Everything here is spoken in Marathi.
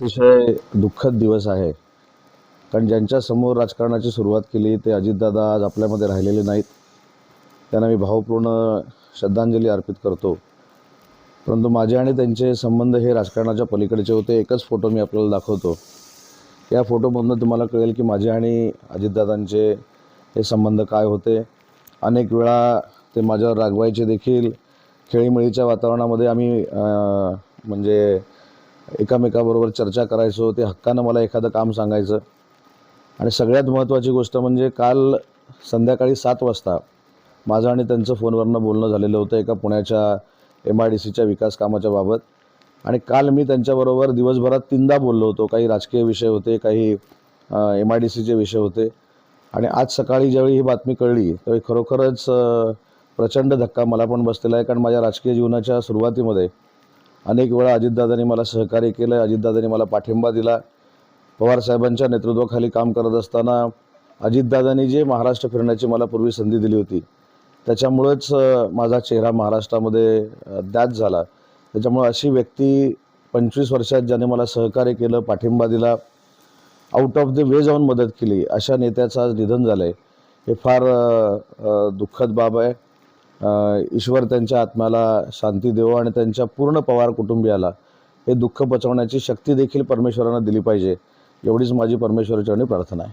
अतिशय दुःखद दिवस आहे. कारण ज्यांच्या समोर राजकारणाची सुरुवात केली ते अजितदादा आज आपल्यामध्ये राहिलेले नाहीत. त्यांना मी भावपूर्ण श्रद्धांजली अर्पित करतो. परंतु माझे आणि त्यांचे संबंध हे राजकारणाच्या पलीकडचे होते. एकच फोटो मी आपल्याला दाखवतो. या फोटोमधून तुम्हाला कळेल की माझे आणि अजितदादांचे हे संबंध काय होते. अनेक वेळा ते माझ्यावर रागवायचे देखील. खेळीमेळीच्या वातावरणामध्ये आम्ही म्हणजे एकामेकाबरोबर चर्चा करायचो. ते हक्कानं मला एखादं काम सांगायचं. आणि सगळ्यात महत्त्वाची गोष्ट म्हणजे काल संध्याकाळी 7 वाजता माझं आणि त्यांचं फोनवरनं बोलणं झालेलं होतं एका पुण्याच्या MIDCच्या विकास कामाच्या बाबत. आणि काल मी त्यांच्याबरोबर दिवसभरात 3दा बोललो होतो. काही राजकीय विषय होते, काही MIDCचे विषय होते. आणि आज सकाळी ज्यावेळी ही बातमी कळली त्यावेळी खरोखरच प्रचंड धक्का मला पण बसलेला आहे. कारण माझ्या राजकीय जीवनाच्या सुरुवातीमध्ये अनेक वेळा अजितदादांनी मला सहकार्य केलं. अजितदादांनी मला पाठिंबा दिला. पवारसाहेबांच्या नेतृत्वाखाली काम करत असताना अजितदादांनी जे महाराष्ट्र फिरण्याची मला पूर्वी संधी दिली होती त्याच्यामुळेच माझा चेहरा महाराष्ट्रामध्ये ज्ञात झाला. त्याच्यामुळे अशी व्यक्ती 25 वर्षात ज्याने मला सहकार्य केलं, पाठिंबा दिला, आउट ऑफ द वे जाऊन मदत केली, अशा नेत्याचं आज निधन झालं आहे. हे फार दुःखद बाब आहे. ईश्वर त्यांच्या आत्म्याला शांती देवो आणि त्यांच्या पूर्ण पवार कुटुंबियाला हे दुःख पचवण्याची शक्ती देखील परमेश्वरानं दिली पाहिजे, एवढीच माझी परमेश्वराचरणी प्रार्थना आहे.